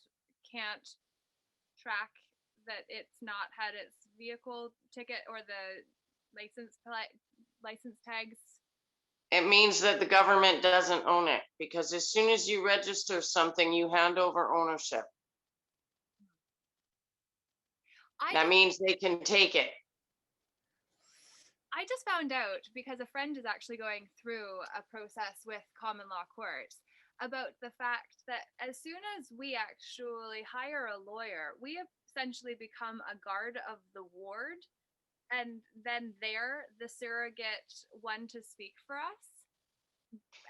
can't track that it's not had its vehicle ticket or the license tags. It means that the government doesn't own it, because as soon as you register something, you hand over ownership. That means they can take it. I just found out, because a friend is actually going through a process with common law courts, about the fact that as soon as we actually hire a lawyer, we essentially become a guard of the ward, and then they're the surrogate one to speak for us.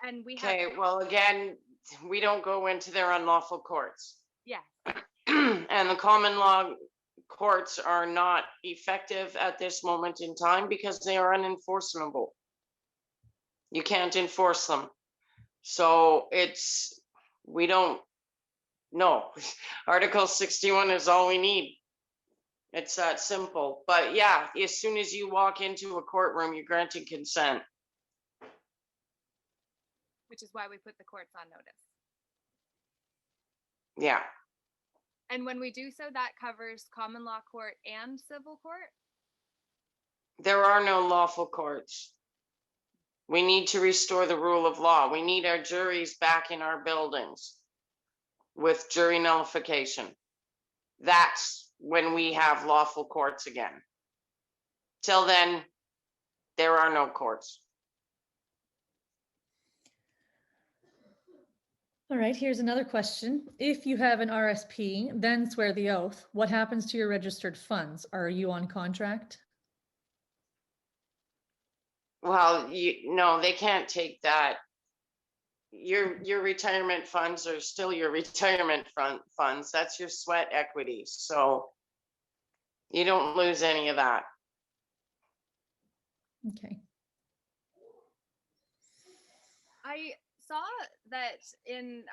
And we have. Okay, well, again, we don't go into their unlawful courts. Yeah. And the common law courts are not effective at this moment in time because they are unenforceable. You can't enforce them. So we don't know. Article 61 is all we need. It's that simple. But yeah, as soon as you walk into a courtroom, you're granting consent. Which is why we put the courts on notice. Yeah. And when we do so, that covers common law court and civil court? There are no lawful courts. We need to restore the rule of law. We need our juries back in our buildings with jury nullification. That's when we have lawful courts again. Till then, there are no courts. All right, here's another question. If you have an RSP, then swear the oath, what happens to your registered funds? Are you on contract? Well, no, they can't take that. Your retirement funds are still your retirement funds. That's your sweat equity. So you don't lose any of that. Okay. I saw that in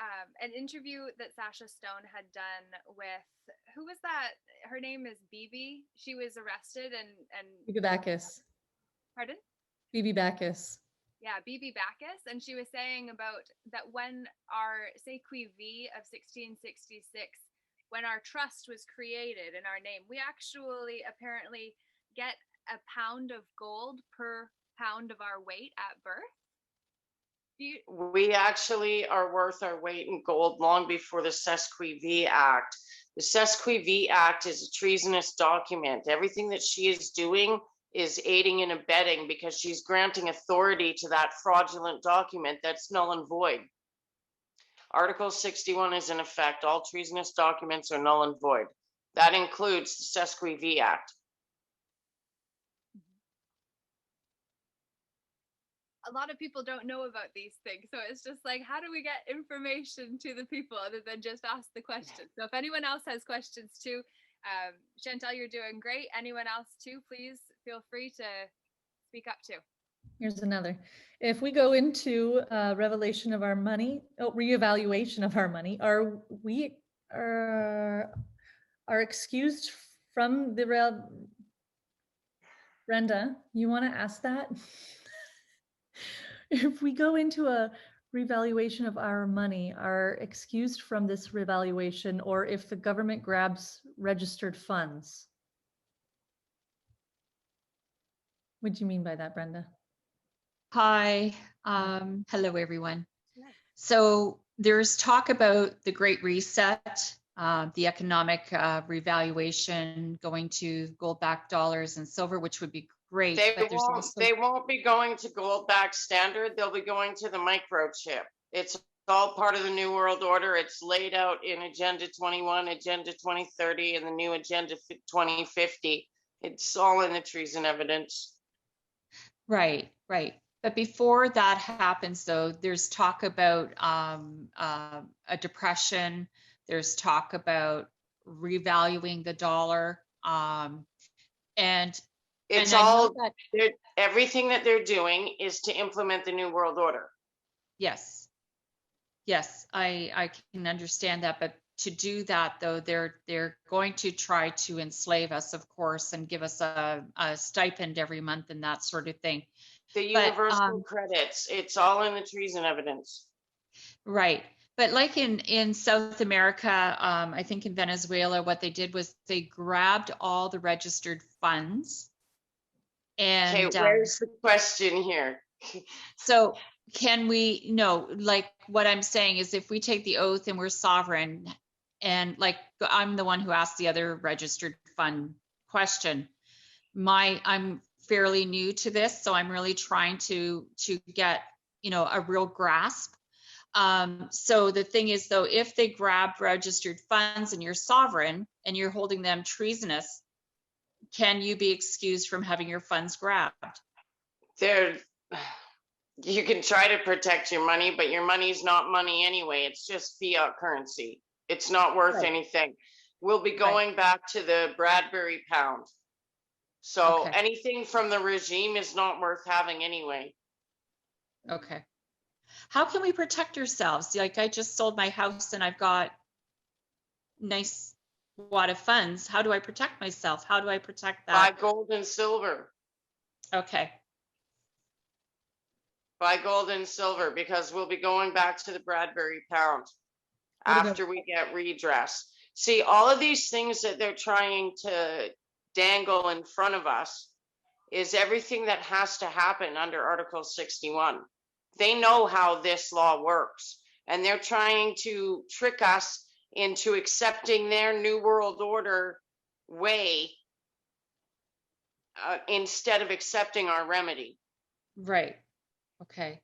an interview that Sasha Stone had done with, who was that? Her name is Bibi. She was arrested and Bibi Bacchus. Pardon? Bibi Bacchus. Yeah, Bibi Bacchus, and she was saying about that when our Sequi V of 1666, when our trust was created in our name, we actually apparently get a pound of gold per pound of our weight at birth. We actually are worth our weight in gold long before the Sesquiv Act. The Sesquiv Act is a treasonous document. Everything that she is doing is aiding and abetting because she's granting authority to that fraudulent document that's null and void. Article 61 is in effect. All treasonous documents are null and void. That includes the Sesquiv Act. A lot of people don't know about these things. So it's just like, how do we get information to the people other than just ask the question? So if anyone else has questions too, Chantal, you're doing great. Anyone else too, please feel free to speak up too. Here's another. If we go into revelation of our money, reevaluation of our money, are we are excused from the Brenda, you want to ask that? If we go into a revaluation of our money, are excused from this revaluation, or if the government grabs registered funds, What do you mean by that, Brenda? Hi, hello everyone. So there's talk about the Great Reset, the economic revaluation going to gold-backed dollars and silver, which would be great. But there's also They won't be going to gold-backed standard. They'll be going to the microchip. It's all part of the New World Order. It's laid out in Agenda 21, Agenda 2030, and the new Agenda 2050. It's all in the treason evidence. right. But before that happens, though, there's talk about a depression. There's talk about revaluing the dollar, and It's I know all that, everything that they're doing is to implement the New World Order. yes, I can understand that, but to do that, though, they're going to try to enslave us, of course, and give us a stipend every month and that sort of thing. The universal credits, it's all in the treason evidence. Right. But like in South America, I think in Venezuela, what they did was they grabbed all the registered funds. And okay, where's the question here? So can we, no, like what I'm saying is if we take the oath and we're sovereign, and like I'm the one who asked the other registered fund question, I'm fairly new to this, so I'm really trying to get, a real grasp. So the thing is, though, if they grab registered funds and you're sovereign and you're holding them treasonous, can you be excused from having your funds grabbed? You can try to protect your money, but your money's not money anyway. It's just fiat currency. It's not worth anything. We'll be going back to the Bradbury pound. So anything from the regime is not worth having anyway. Okay. How can we protect ourselves? Like I just sold my house and I've got nice wad of funds. How do I protect myself? How do I protect that? Buy gold and silver. Okay. Buy gold and silver, because we'll be going back to the Bradbury pound after we get redress. See, all of these things that they're trying to dangle in front of us is everything that has to happen under Article 61. They know how this law works, and they're trying to trick us into accepting their New World Order way instead of accepting our remedy. Right. Okay.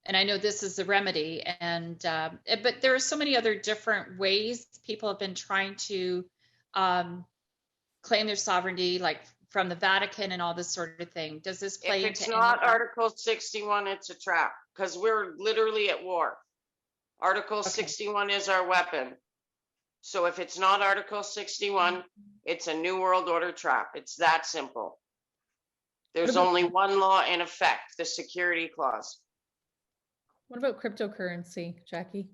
And I know this is the remedy, and but there are so many other different ways people have been trying to claim their sovereignty, like from the Vatican and all this sort of thing. Does this play into? If it's not Article 61, it's a trap, because we're literally at war. Article 61 is our weapon. So if it's not Article 61, it's a New World Order trap. It's that simple. There's only one law in effect, the security clause. What about cryptocurrency, Jackie?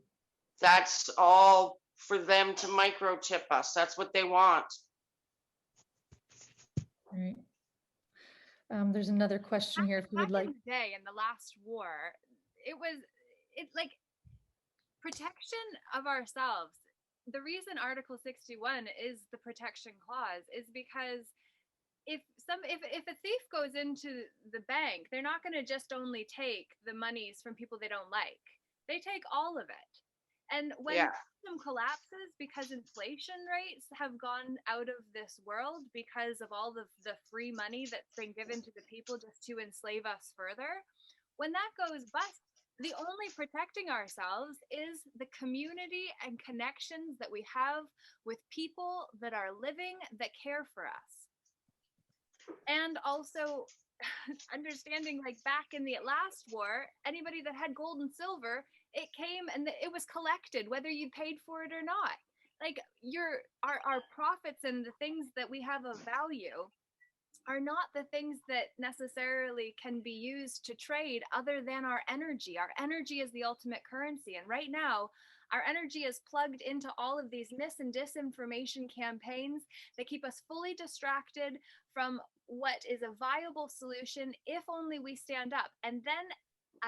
That's all for them to microchip us. That's what they want. All right. There's another question here if you would like. Back in the day, in the last war, it's like protection of ourselves. The reason Article 61 is the protection clause is because if a thief goes into the bank, they're not going to just only take the monies from people they don't like. They take all of it. And when the system collapses because inflation rates have gone out of this world because of all the free money that's been given to the people just to enslave us further, when that goes bust, the only protecting ourselves is the community and connections that we have with people that are living, that care for us. And also understanding, like back in the last war, anybody that had gold and silver, it came and it was collected, whether you paid for it or not. Like our profits and the things that we have of value are not the things that necessarily can be used to trade other than our energy. Our energy is the ultimate currency. And right now, our energy is plugged into all of these mis and disinformation campaigns that keep us fully distracted from what is a viable solution if only we stand up. And then,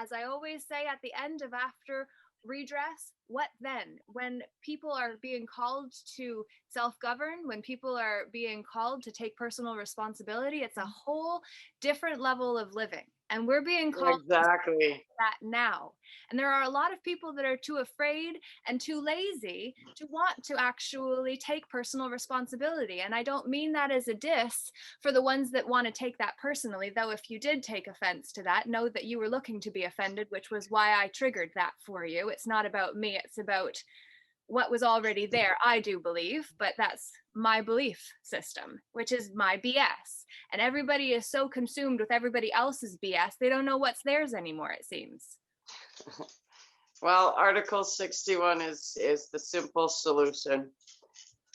as I always say, at the end of after redress, what then? When people are being called to self-govern, when people are being called to take personal responsibility, it's a whole different level of living. And we're being called Exactly. that now. And there are a lot of people that are too afraid and too lazy to want to actually take personal responsibility. And I don't mean that as a diss for the ones that want to take that personally, though if you did take offense to that, know that you were looking to be offended, which was why I triggered that for you. It's not about me, it's about what was already there, I do believe, but that's my belief system, which is my BS. And everybody is so consumed with everybody else's BS, they don't know what's theirs anymore, it seems. Well, Article 61 is the simple solution.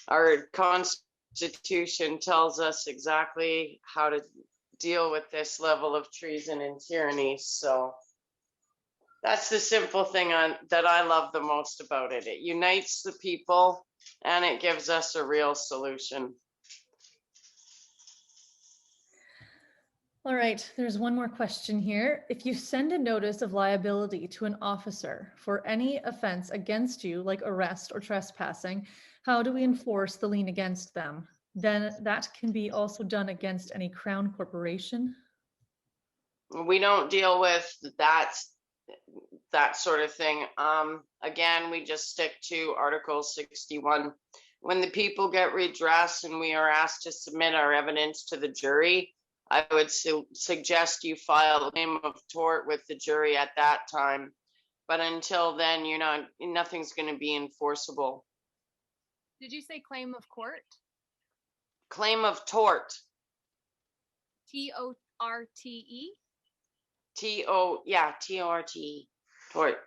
Our Constitution tells us exactly how to deal with this level of treason and tyranny. So that's the simple thing that I love the most about it. It unites the people and it gives us a real solution. All right, there's one more question here. If you send a notice of liability to an officer for any offense against you, like arrest or trespassing, how do we enforce the lien against them? Then that can be also done against any crown corporation. We don't deal with that sort of thing. Again, we just stick to Article 61. When the people get redress and we are asked to submit our evidence to the jury, I would suggest you file a claim of tort with the jury at that time. But until then, nothing's going to be enforceable. Did you say claim of court? Claim of tort. T-O-R-T-E? T-O-R-T-E. Tort.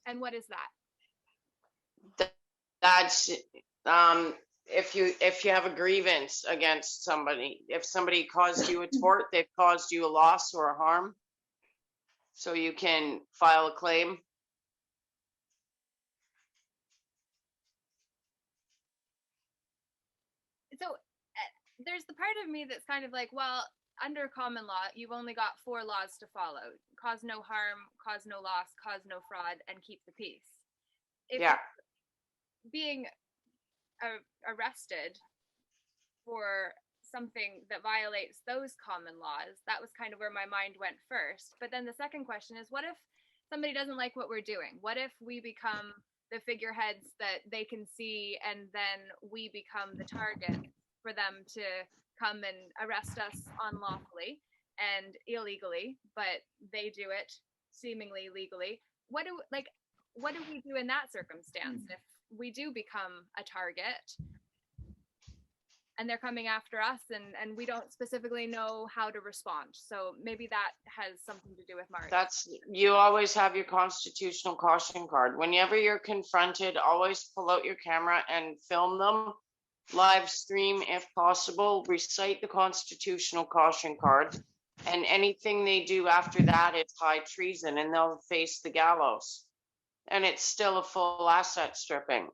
And what is that? That's if you have a grievance against somebody, if somebody caused you a tort, they've caused you a loss or a harm, so you can file a claim. So there's the part of me that's kind of like, well, under common law, you've only got 4 laws to follow: cause no harm, cause no loss, cause no fraud, and keep the peace. If Yeah. being arrested for something that violates those common laws, that was kind of where my mind went first. But then the second question is, what if somebody doesn't like what we're doing? What if we become the figureheads that they can see, and then we become the target for them to come and arrest us unlawfully and illegally, but they do it seemingly legally? What do we do in that circumstance if we do become a target and they're coming after us and we don't specifically know how to respond? So maybe that has something to do with March. You always have your constitutional caution card. Whenever you're confronted, always pull out your camera and film them. Live stream if possible. Recite the constitutional caution card. And anything they do after that is high treason and they'll face the gallows. And it's still a full asset stripping.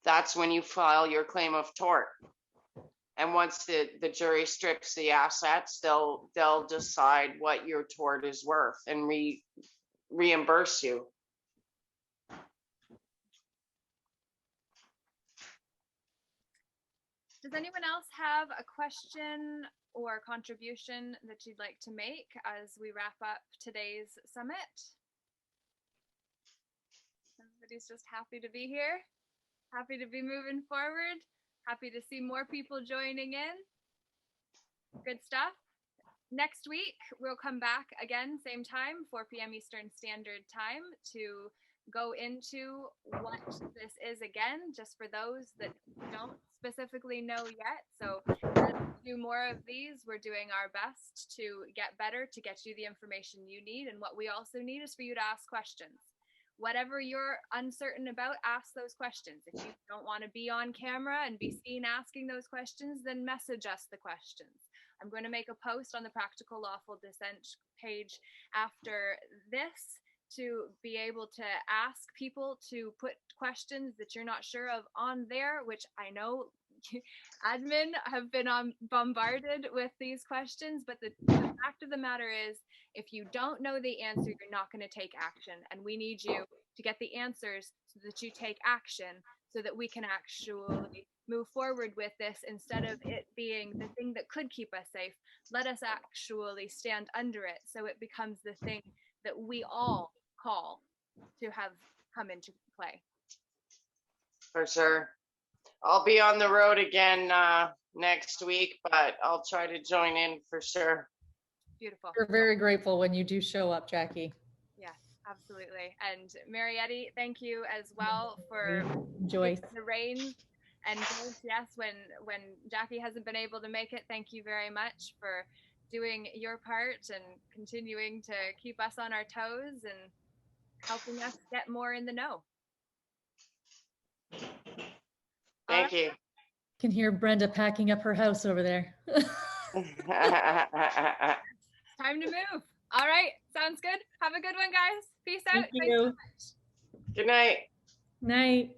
That's when you file your claim of tort. And once the jury strips the assets, they'll decide what your tort is worth and reimburse you. Does anyone else have a question or contribution that you'd like to make as we wrap up today's summit? Everybody's just happy to be here, happy to be moving forward, happy to see more people joining in. Good stuff. Next week, we'll come back again, same time, 4 p.m. Eastern Standard Time, to go into what this is again, just for those that don't specifically know yet. So as we do more of these, we're doing our best to get better, to get you the information you need. And what we also need is for you to ask questions. Whatever you're uncertain about, ask those questions. If you don't want to be on camera and be seen asking those questions, then message us the questions. I'm going to make a post on the Practical Lawful Dissent page after this to be able to ask people to put questions that you're not sure of on there, which I know admin have been bombarded with these questions, but the fact of the matter is, if you don't know the answer, you're not going to take action. And we need you to get the answers so that you take action, so that we can actually move forward with this instead of it being the thing that could keep us safe. Let us actually stand under it so it becomes the thing that we all call to have come into play. For sure. I'll be on the road again next week, but I'll try to join in for sure. Beautiful. We're very grateful when you do show up, Jackie. Yes, absolutely. And Marietti, thank you as well for Joyce. the reins. And Joyce, yes, when Jackie hasn't been able to make it, thank you very much for doing your part and continuing to keep us on our toes and helping us get more in the know. Thank you. Can hear Brenda packing up her house over there. Time to move. All right. Sounds good. Have a good one, guys. Peace out. Thank you. Good night. Night.